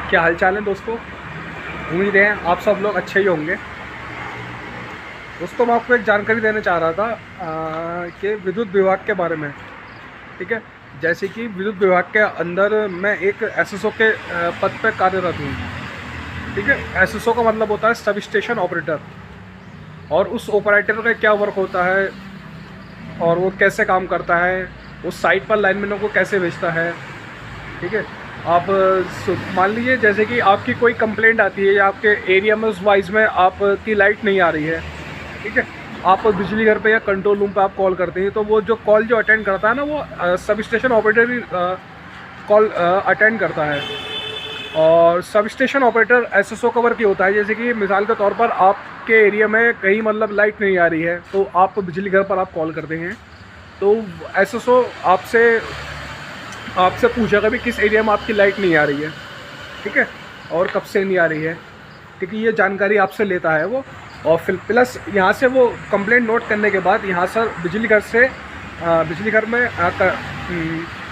क्या हाल चाल है दोस्तों। उम्मीद है आप सब लोग अच्छे ही होंगे। दोस्तों मैं आपको एक जानकारी देना चाह रहा था कि विद्युत विभाग के बारे में। ठीक है, जैसे कि विद्युत विभाग के अंदर मैं एक एसएसओ के पद पर कार्यरत हूँ। ठीक है, एसएसओ का मतलब होता है सब स्टेशन ऑपरेटर। और उस ऑपरेटर का क्या वर्क होता है और वो कैसे काम करता है, उस साइट पर लाइनमैनों को कैसे भेजता है। ठीक है, आप मान लीजिए जैसे कि आपकी कोई कंप्लेंट आती है या आपके एरिया में उस वाइज में आपकी लाइट नहीं आ रही है। ठीक है, आप बिजली घर पे या कंट्रोल रूम पे आप कॉल करते हैं, तो वो जो कॉल जो अटेंड करता है ना, वो सब स्टेशन ऑपरेटर ही कॉल अटेंड करता है। और सब स्टेशन ऑपरेटर एसएसओ का वर्क ये होता है, जैसे कि मिसाल के तौर पर आपके एरिया में कहीं मतलब लाइट नहीं आ रही है, तो आप बिजली घर पर आप कॉल करते हैं, तो एसएसओ आपसे पूछेगा भी किस एरिया में आपकी लाइट नहीं आ रही है। ठीक है, और कब से नहीं आ रही है। ठीक है, ये जानकारी आपसे लेता है वो। और फिर प्लस यहाँ से वो कंप्लेंट नोट करने के बाद यहाँ से बिजली घर में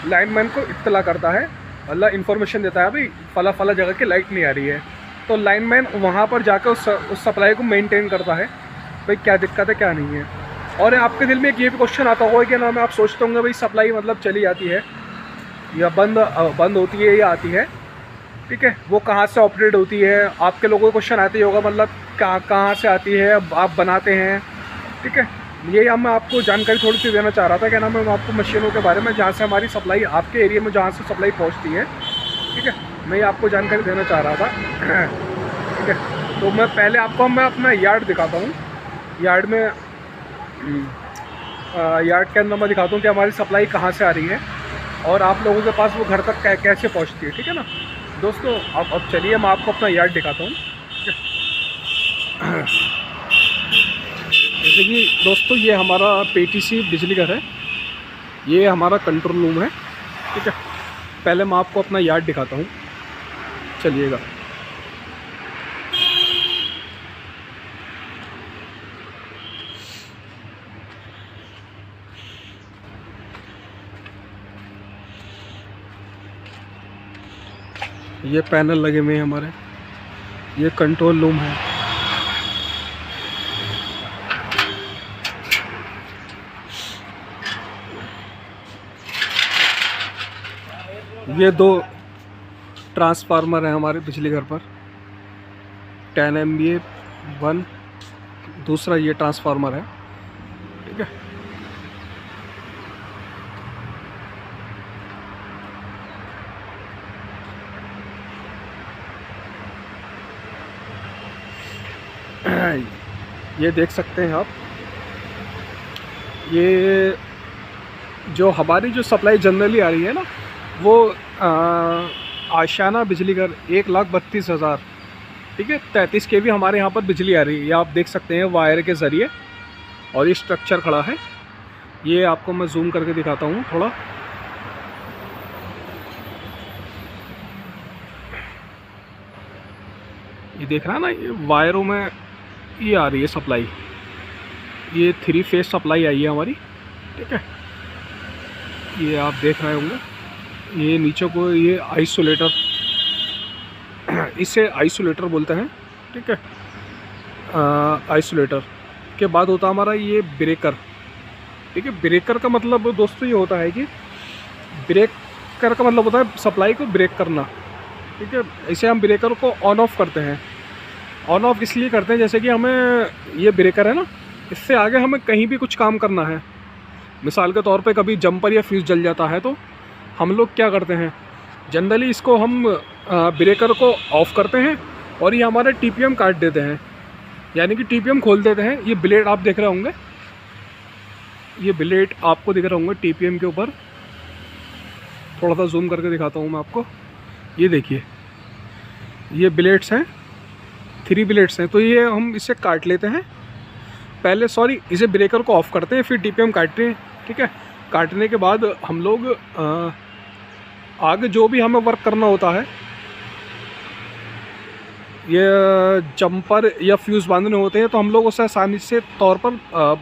लाइनमैन को इत्तला करता है, मतलब इन्फॉर्मेशन देता है भाई फला फला जगह की लाइट नहीं आ रही है। तो लाइनमैन वहाँ पर जाकर उस सप्लाई को मेंटेन करता है, भाई क्या दिक्कत है क्या नहीं है। और आपके दिल में एक ये भी क्वेश्चन आता होगा कि ना, मैं आप सोचते होंगे भाई सप्लाई मतलब चली जाती है या बंद होती है या आती है। ठीक है, वो कहाँ से ऑपरेट होती है, आपके लोगों को क्वेश्चन आते ही होगा, मतलब कहाँ से आती है, आप बनाते हैं। ठीक है, ये मैं आपको जानकारी थोड़ी सी देना चाह रहा था। क्या नाम है, मैं आपको मशीनों के बारे में जहाँ से हमारी सप्लाई आपके एरिया में जहाँ से सप्लाई पहुँचती है। ठीक है, मैं ये आपको जानकारी देना चाह रहा था। ठीक है, तो मैं अपना यार्ड दिखाता हूँ। यार्ड में यार्ड के अंदर मैं दिखाता हूँ कि हमारी सप्लाई कहाँ से आ रही है और आप लोगों के पास वो घर तक कैसे पहुंचती है। ठीक है ना दोस्तों, अब चलिए मैं आपको अपना यार्ड दिखाता हूँ। जैसे कि दोस्तों ये हमारा पीटीसी बिजली घर है, ये हमारा कंट्रोल रूम है। ठीक है, पहले मैं आपको अपना यार्ड दिखाता हूँ, चलिएगा। ये पैनल लगे हुए हैं हमारे, ये कंट्रोल रूम है। ये 2 ट्रांसफार्मर हैं हमारे बिजली घर पर, 10 MVA 1, दूसरा ये ट्रांसफार्मर है। ठीक है, ये देख सकते हैं आप, ये जो हमारी जो सप्लाई जनरली आ रही है ना, वो आशियाना बिजली घर 1,32,000। ठीक है, 33 kV हमारे यहाँ पर बिजली आ रही है, ये आप देख सकते हैं वायर के ज़रिए। और ये स्ट्रक्चर खड़ा है, ये आपको मैं जूम करके दिखाता हूँ थोड़ा। ये देख रहा है ना, ये वायरों में ये आ रही है सप्लाई, ये 3 फेज सप्लाई आई है हमारी। ठीक है, ये आप देख रहे होंगे, ये नीचे को ये आइसोलेटर, इसे आइसोलेटर बोलते हैं। ठीक है, आइसोलेटर के बाद होता है हमारा ये ब्रेकर। ठीक है, ब्रेकर का मतलब दोस्तों ये होता है कि ब्रेकर का मतलब होता है सप्लाई को ब्रेक करना। ठीक है, इसे हम ब्रेकर को ऑन ऑफ करते हैं। ऑन ऑफ इसलिए करते हैं, जैसे कि हमें ये ब्रेकर है ना, इससे आगे हमें कहीं भी कुछ काम करना है, मिसाल के तौर पे कभी जंपर या फ्यूज़ जल जाता है, तो हम लोग क्या करते हैं, जनरली इसको हम ब्रेकर को ऑफ़ करते हैं और ये हमारा TPM काट देते हैं, यानी कि TPM खोल देते हैं। ये ब्लेड आप देख रहे होंगे, ये ब्लेड आपको दिख रहे होंगे TPM के ऊपर। थोड़ा सा जूम करके दिखाता हूँ मैं आपको, ये देखिए, ये ब्लेड्स हैं, 3 ब्लेड्स हैं। तो ये हम इसे काट लेते हैं पहले, इसे ब्रेकर को ऑफ़ करते हैं, फिर TPM काटते हैं। ठीक है, काटने के बाद हम लोग आगे जो भी हमें वर्क करना होता है, ये जंपर या फ्यूज़ बांधने होते हैं, तो हम लोग उसे आसानी से तौर पर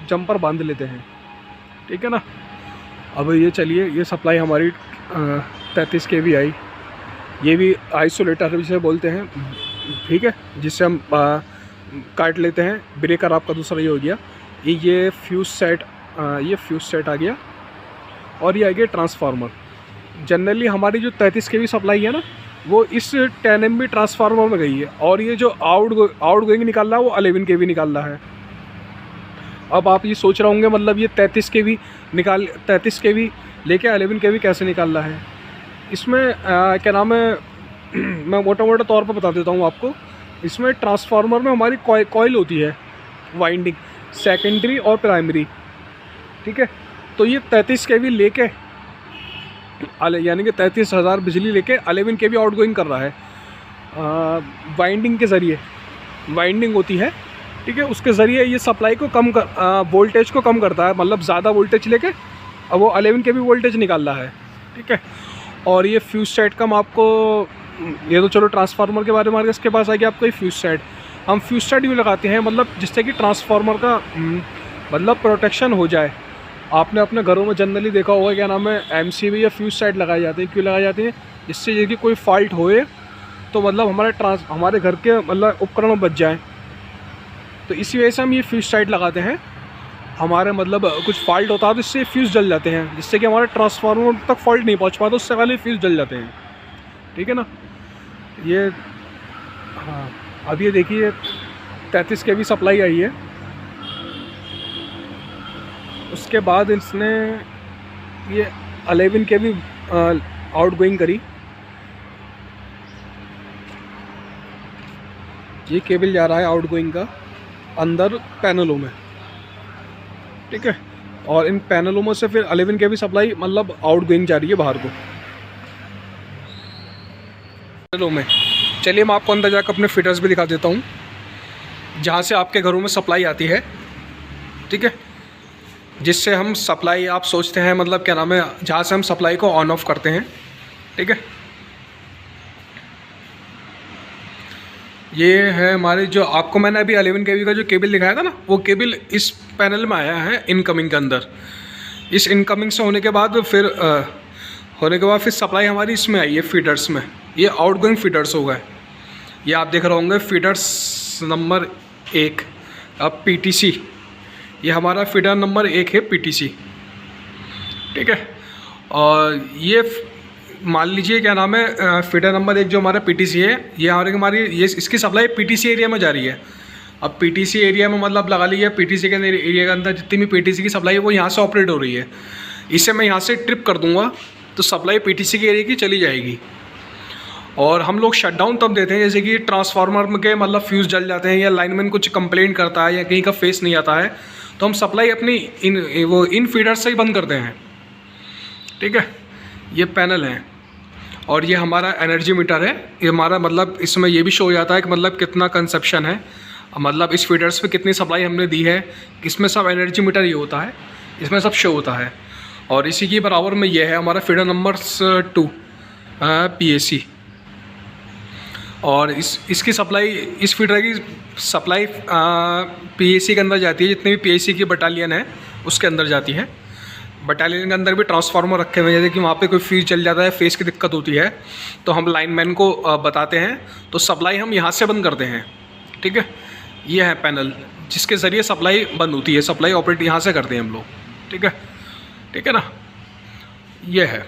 जंपर बांध लेते हैं। ठीक है ना, अब ये चलिए, ये सप्लाई हमारी 33 kV आई। ये भी आइसोलेटर जिसे बोलते हैं, ठीक है, जिससे हम काट लेते हैं। ब्रेकर आपका दूसरा ये हो गया। ये फ्यूज़ सेट, ये फ्यूज़ सेट आ गया। और ये आ गया ट्रांसफार्मर। जनरली हमारी जो 33 kV सप्लाई है ना, वो इस 10 MB ट्रांसफार्मर में गई है, और ये जो आउट गोइंग निकाल रहा है वो 11 kV निकाल रहा है। अब आप ये सोच रहे होंगे मतलब ये 33 kV लेके 11 kV कैसे निकाल रहा है। इसमें क्या नाम है, मैं मोटा तौर पर बता देता हूँ आपको। इसमें ट्रांसफार्मर में हमारी कॉइल होती है, वाइंडिंग, सेकेंडरी और प्राइमरी, ठीक है। तो ये 33 kV लेके यानी कि 33,000 बिजली लेके 11 kV आउट गोइंग कर रहा है। वाइंडिंग के ज़रिए वाइंडिंग होती है, ठीक है, उसके ज़रिए ये सप्लाई को वोल्टेज को कम करता है, मतलब ज़्यादा वोल्टेज लेके अब वो 11 kV वोल्टेज निकाल रहा है, ठीक है। और ये फ्यूज़ सेट का मैं आपको, ये तो चलो ट्रांसफार्मर के बारे में आ, इसके पास आ गया आपको ये फ्यूज़ सेट। हम फ्यूज़ सेट भी लगाते हैं, मतलब जिससे कि ट्रांसफार्मर का मतलब प्रोटेक्शन हो जाए। आपने अपने घरों में जनरली देखा होगा, क्या नाम है, MCB या फ्यूज़ सेट लगाए जाते हैं। क्यों लगाए जाते हैं? जिससे यदि कोई फॉल्ट होए तो मतलब हमारे घर के मतलब उपकरण बच जाएँ। तो इसी वजह से हम ये फ्यूज़ सेट लगाते हैं। हमारे मतलब कुछ फॉल्ट होता है तो इससे फ्यूज़ जल जाते हैं, जिससे कि हमारे ट्रांसफार्मर तक फॉल्ट नहीं पहुंच पाता, उससे पहले फ्यूज़ जल जाते हैं, ठीक है ना। ये हाँ, अब ये देखिए 33 kV सप्लाई आई है। उसके बाद इसने ये 11 kV आउट गोइंग करी। ये केबल जा रहा है आउट गोइंग का अंदर पैनलों में, ठीक है। और इन पैनलों में से फिर 11 kV सप्लाई मतलब आउट गोइंग जा रही है बाहर को पैनलों में। चलिए मैं आपको अंदर जाकर अपने फीडर्स भी दिखा देता हूँ, जहाँ से आपके घरों में सप्लाई आती है, ठीक है। जिससे हम सप्लाई, आप सोचते हैं मतलब क्या नाम है, जहाँ से हम सप्लाई को ऑन ऑफ करते हैं, ठीक है। ये है हमारे, जो आपको मैंने अभी 11 kV का जो केबल दिखाया था ना, वो केबल इस पैनल में आया है इनकमिंग के अंदर। इस इनकमिंग से होने के बाद फिर सप्लाई हमारी इसमें आई है फीडर्स में। ये आउटगोइंग फीडर्स हो गए। ये आप देख रहे होंगे फीडर्स नंबर 1, अब PTC, ये हमारा फीडर नंबर 1 है PTC, ठीक है। और ये मान लीजिए क्या नाम है, फीडर नंबर 1 जो हमारा PTC है, ये हमारी ये इसकी सप्लाई PTC एरिया में जा रही है। अब PTC एरिया में मतलब लगा लीजिए PTC के एरिया के अंदर जितनी भी PTC की सप्लाई है वो यहाँ से ऑपरेट हो रही है। इसे मैं यहाँ से ट्रिप कर दूँगा तो सप्लाई PTC के एरिया की चली जाएगी। और हम लोग शटडाउन तब देते हैं जैसे कि ट्रांसफार्मर के मतलब फ्यूज़ जल जाते हैं, या लाइनमैन कुछ कंप्लेंट करता है, या कहीं का फेस नहीं आता है, तो हम सप्लाई अपनी इन फीडर से ही बंद करते हैं, ठीक है। ये पैनल है और ये हमारा एनर्जी मीटर है। ये हमारा मतलब इसमें ये भी शो हो जाता है कि मतलब कितना कंजप्शन है, मतलब इस फीडर्स पे कितनी सप्लाई हमने दी है। इसमें सब एनर्जी मीटर ये होता है, इसमें सब शो होता है। और इसी के बराबर में ये है हमारा फीडर नंबर 2 PAC। और इसकी सप्लाई, इस फीडर की सप्लाई PAC के अंदर जाती है। जितनी भी PAC की बटालियन है उसके अंदर जाती है। बटालियन के अंदर भी ट्रांसफार्मर रखे हुए हैं, जैसे कि वहाँ पे कोई फ्यूज चल जाता है, फेस की दिक्कत होती है, तो हम लाइनमैन को बताते हैं, तो सप्लाई हम यहाँ से बंद करते हैं, ठीक है। ये है पैनल जिसके ज़रिए सप्लाई बंद होती है, सप्लाई ऑपरेट यहाँ से करते हैं हम लोग, ठीक है ना। ये है।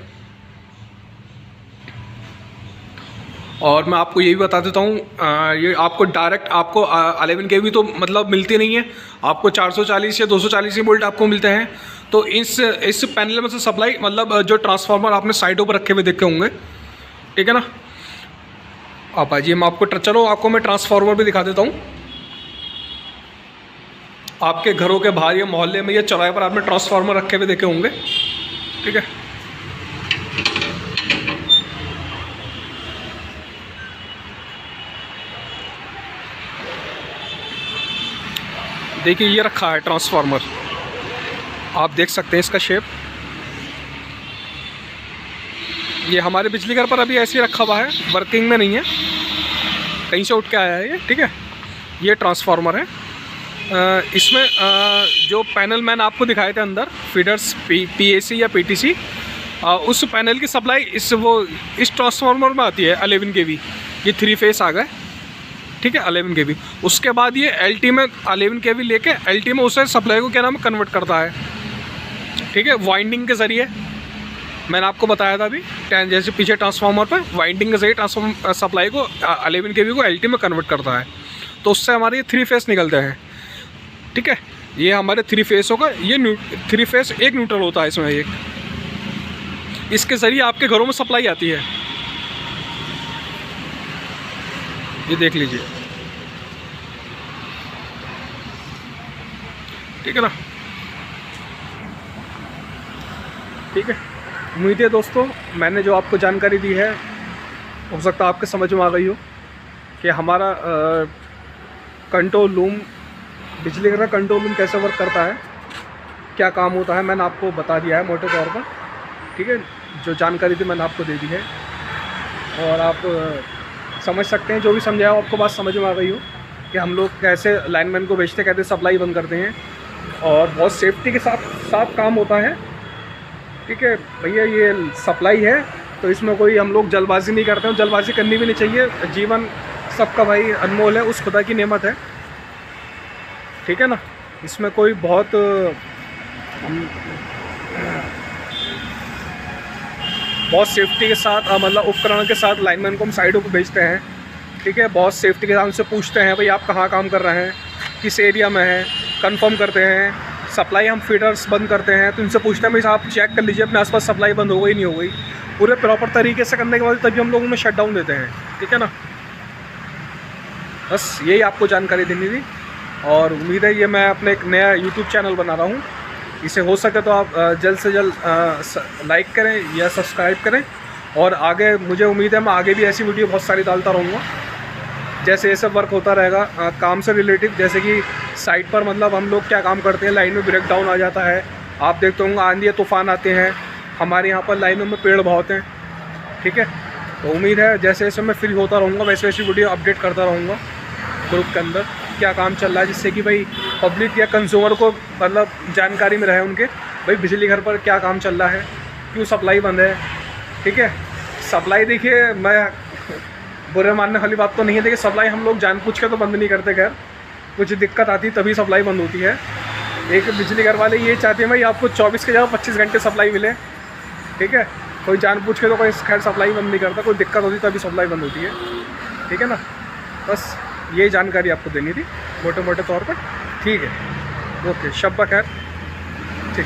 और मैं आपको ये भी बता देता हूँ, ये आपको डायरेक्ट आपको 11 kV तो मतलब मिलती नहीं है, आपको 440 या 240 वोल्ट आपको मिलते हैं। तो इस पैनल में से सप्लाई मतलब जो ट्रांसफार्मर आपने साइडों पर रखे हुए देखे होंगे, ठीक है ना। आप आइए, मैं आपको चलो आपको मैं ट्रांसफार्मर भी दिखा देता हूँ। आपके घरों के बाहर या मोहल्ले में या चौराहे पर आपने ट्रांसफार्मर रखे हुए देखे होंगे, ठीक है। देखिए ये रखा है ट्रांसफार्मर, आप देख सकते हैं इसका शेप। ये हमारे बिजली घर पर अभी ऐसे ही रखा हुआ है, वर्किंग में नहीं है, कहीं से उठ के आया है ये, ठीक है। ये ट्रांसफार्मर है। इसमें जो पैनल मैंने आपको दिखाए थे अंदर फीडर्स PAC या PTC, उस पैनल की सप्लाई इस ट्रांसफार्मर में आती है 11 kV। ये 3 फेस आ गए, ठीक है, 11 kV। उसके बाद ये LT में 11 kV लेके LT में उसे सप्लाई को क्या नाम कन्वर्ट करता है, ठीक है, वाइंडिंग के ज़रिए। मैंने आपको बताया था अभी जैसे पीछे ट्रांसफार्मर पर वाइंडिंग के ज़रिए सप्लाई को 11 kV को LT में कन्वर्ट करता है। तो उससे हमारे ये 3 फेस निकलते हैं, ठीक है। ये हमारे 3 फेस होगा, ये 3 फेस एक न्यूट्रल होता है इसमें एक। इसके ज़रिए आपके घरों में सप्लाई आती है, ये देख लीजिए, ठीक है ना। ठीक है, उम्मीद है दोस्तों मैंने जो आपको जानकारी दी है हो सकता है आपके समझ में आ गई हो कि हमारा कंट्रोल रूम, बिजली का कंट्रोल रूम कैसे वर्क करता है, क्या काम होता है, मैंने आपको बता दिया है मोटे तौर पर, ठीक है। जो जानकारी थी मैंने आपको दे दी है और आप समझ सकते हैं, जो भी समझाया आपको बात समझ में आ गई हो कि हम लोग कैसे लाइनमैन को भेजते कहते सप्लाई बंद करते हैं और बहुत सेफ्टी के साथ काम होता है, ठीक है भैया। ये सप्लाई है तो इसमें कोई हम लोग जल्दबाजी नहीं करते हैं, जल्दबाजी करनी भी नहीं चाहिए। जीवन सबका भाई अनमोल है, उस खुदा की नेमत है, ठीक है ना। इसमें कोई बहुत सेफ्टी के साथ मतलब उपकरण के साथ लाइनमैन को हम साइडों को भेजते हैं, ठीक है। बहुत सेफ्टी के साथ उनसे पूछते हैं भाई आप कहाँ काम कर रहे हैं, किस एरिया में है, कंफर्म करते हैं। सप्लाई हम फीडर्स बंद करते हैं तो इनसे पूछते हैं भाई साहब चेक कर लीजिए अपने आसपास सप्लाई बंद हो गई नहीं हो गई। पूरे प्रॉपर तरीके से करने के बाद तभी हम लोग उन्हें शट डाउन देते हैं, ठीक है ना। बस यही आपको जानकारी देनी थी और उम्मीद है ये मैं अपने एक नया यूट्यूब चैनल बना रहा हूँ, इसे हो सके तो आप जल्द से जल्द लाइक करें या सब्सक्राइब करें। और आगे मुझे उम्मीद है मैं आगे भी ऐसी वीडियो बहुत सारी डालता रहूँगा, जैसे ये सब वर्क होता रहेगा काम से रिलेटिव। जैसे कि साइट पर मतलब हम लोग क्या काम करते हैं, लाइन में ब्रेक डाउन आ जाता है, आप देखते होंगे आंधी तूफान आते हैं, हमारे यहाँ पर लाइनों में पेड़ बहुत हैं, ठीक है। तो उम्मीद है जैसे जैसे मैं फ्री होता रहूँगा वैसे वैसी वीडियो अपडेट करता रहूँगा ग्रुप के अंदर क्या काम चल रहा है, जिससे कि भाई पब्लिक या कंज्यूमर को मतलब जानकारी में रहे उनके भाई बिजली घर पर क्या काम चल रहा है, क्यों सप्लाई बंद है, ठीक है। सप्लाई देखिए मैं बुरे मानने वाली बात तो नहीं है, देखिए सप्लाई हम लोग जानबूझ के तो बंद नहीं करते, खैर कुछ दिक्कत आती तभी सप्लाई बंद होती है। एक बिजली घर वाले ये चाहते हैं भाई आपको 24 के जगह 25 घंटे सप्लाई मिले, ठीक है। कोई जानबूझ के तो कोई खैर सप्लाई बंद नहीं करता, कोई दिक्कत होती तभी सप्लाई बंद होती है, ठीक है ना। बस ये जानकारी आपको देनी थी मोटे मोटे तौर पर, ठीक है। ओके, शब्बा खैर, ठीक।